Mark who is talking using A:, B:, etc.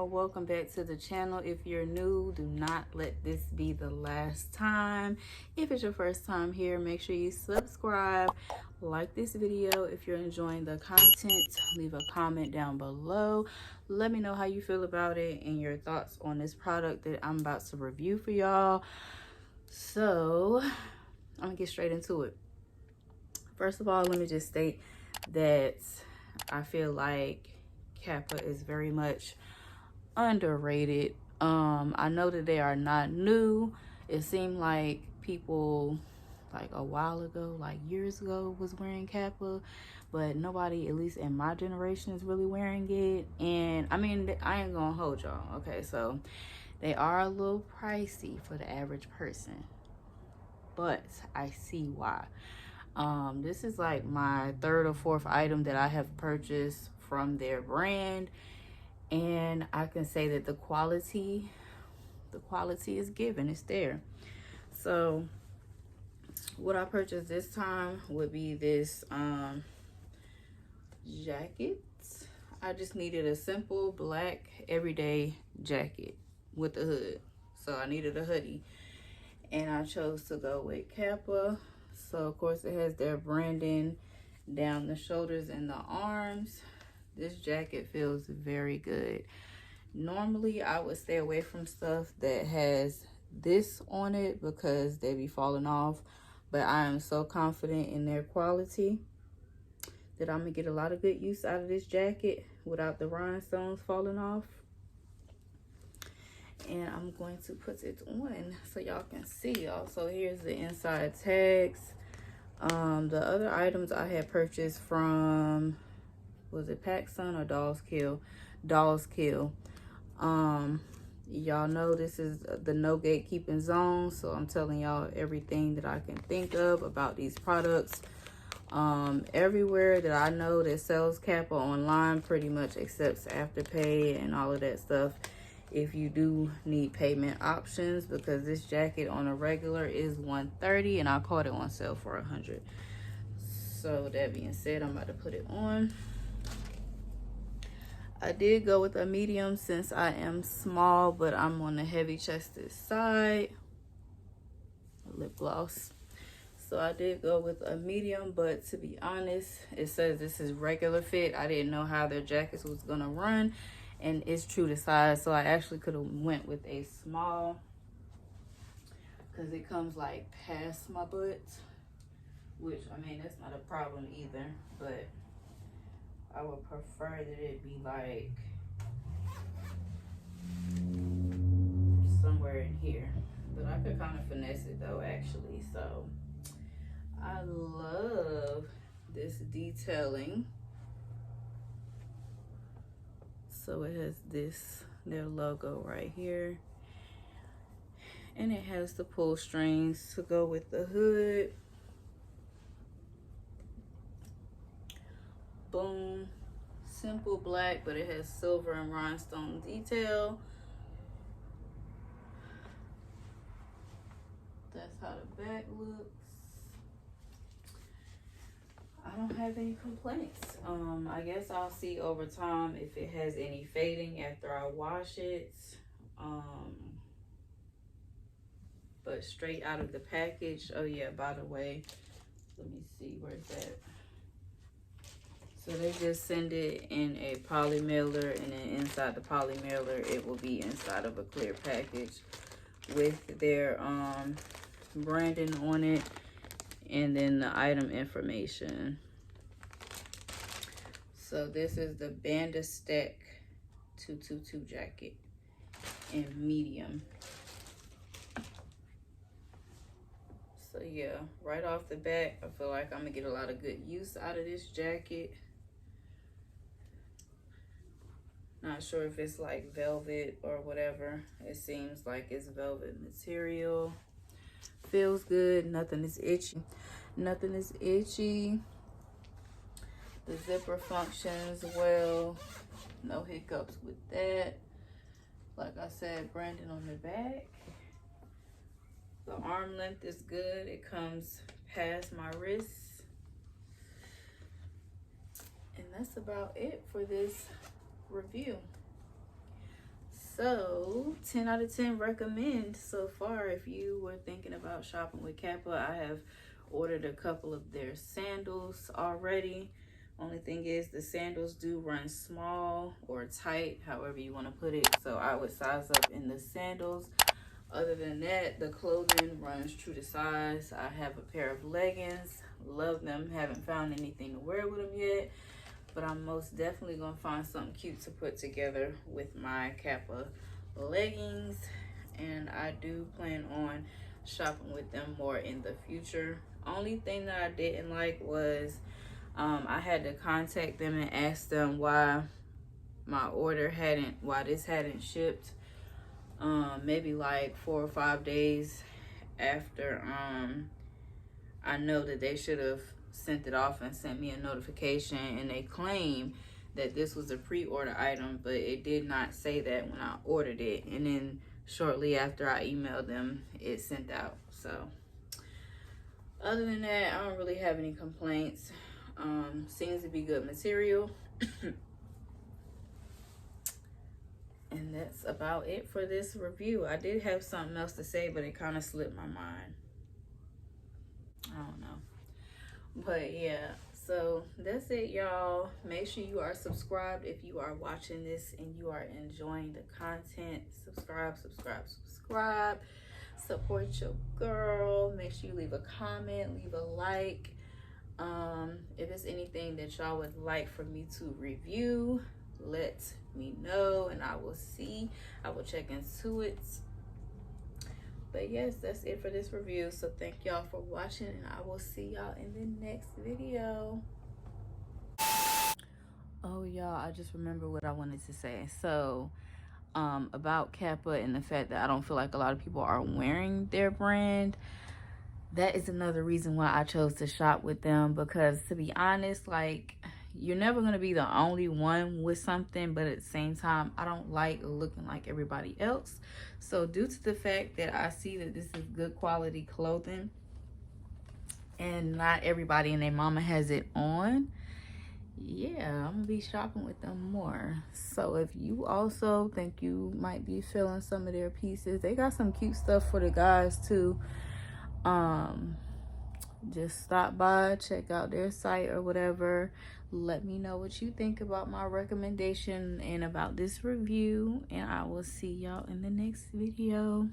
A: y'all, welcome back to the channel. If you're new, do not let this be the last time. If it's your first time here, make sure you subscribe, like this video. If you're enjoying the content, leave a comment down below. Let me know how you feel about it and your thoughts on this product that I'm about to review for y'all. So I'm gonna get straight into it. First of all, let me just state that I feel like Kappa is very much underrated. I know that they are not new. It seemed like people like a while ago, like years ago, was wearing Kappa, but nobody, at least in my generation, is really wearing it. And I mean, I ain't gonna hold y'all, okay? So they are a little pricey for the average person, but I see why. This is like my third or fourth item that I have purchased from their brand, and I can say that the quality is given, it's there. So what I purchased this time would be this jacket. I just needed a simple black everyday jacket with a hood, so I needed a hoodie, and I chose to go with Kappa. So of course it has their branding down the shoulders and the arms. This jacket feels very good. Normally I would stay away from stuff that has this on it because they be falling off, but I am so confident in their quality that I'm gonna get a lot of good use out of this jacket without the rhinestones falling off. And I'm going to put it on so y'all can see. Also, here's the inside tags. The other items I had purchased from, was it PacSun or Dolls Kill? Dolls Kill. Y'all know this is the no gatekeeping zone, so I'm telling y'all everything that I can think of about these products. Everywhere that I know that sells Kappa online pretty much accepts Afterpay and all of that stuff if you do need payment options, because this jacket on a regular is $130 and I caught it on sale for $100. So that being said, I'm about to put it on. I did go with a medium since I am small, but I'm on the heavy chested side. Lip gloss. So I did go with a medium, but to be honest, it says this is regular fit. I didn't know how their jackets was gonna run, and it's true to size, so I actually could have went with a small because it comes like past my butt, which I mean that's not a problem either, but I would prefer that it be like somewhere in here, but I could kind of finesse it though actually. So I love this detailing. So it has their logo right here, and it has the pull strings to go with the hood. Boom. Simple black, but it has silver and rhinestone detail. That's how the back looks. I don't have any complaints. I guess I'll see over time if it has any fading after I wash it. But straight out of the package, oh yeah, by the way, let me see, where's that? So they just send it in a poly mailer, and then inside the poly mailer, it will be inside of a clear package with their branding on it, and then the item information. So this is the Bandastack 222 jacket in medium. So yeah, right off the bat, I feel like I'm gonna get a lot of good use out of this jacket. Not sure if it's like velvet or whatever. It seems like it's velvet material. Feels good. Nothing is itchy. Nothing is itchy. The zipper functions well. No hiccups with that. Like I said, branding on the back. The arm length is good. It comes past my wrist. And that's about it for this review. So 10 out of 10 recommend so far. If you were thinking about shopping with Kappa, I have ordered a couple of their sandals already. Only thing is the sandals do run small or tight, however you want to put it, so I would size up in the sandals. Other than that, the clothing runs true to size. I have a pair of leggings, love them, haven't found anything to wear with them yet, but I'm most definitely gonna find something cute to put together with my Kappa leggings, and I do plan on shopping with them more in the future. Only thing that I didn't like was I had to contact them and ask them why this hadn't shipped. Maybe like 4 or 5 days after I know that they should have sent it off and sent me a notification, and they claim that this was a pre-order item, but it did not say that when I ordered it, and then shortly after I emailed them, it sent out. So other than that, I don't really have any complaints. Seems to be good material. And that's about it for this review. I did have something else to say, but it kind of slipped my mind. I don't know. But yeah, so that's it, y'all. Make sure you are subscribed if you are watching this and you are enjoying the content. Subscribe. Support your girl. Make sure you leave a comment, leave a like. If there's anything that y'all would like for me to review, let me know and I will check into it. But yes, that's it for this review. So thank y'all for watching, and I will see y'all in the next video. Oh y'all, I just remember what I wanted to say. So about Kappa and the fact that I don't feel like a lot of people are wearing their brand. That is another reason why I chose to shop with them, because to be honest, like, you're never going to be the only one with something, but at the same time, I don't like looking like everybody else. So due to the fact that I see that this is good quality clothing and not everybody and their mama has it on, yeah, I'm gonna be shopping with them more. So if you also think you might be feeling some of their pieces, they got some cute stuff for the guys too. Just stop by, check out their site or whatever. Let me know what you think about my recommendation and about this review, and I will see y'all in the next video.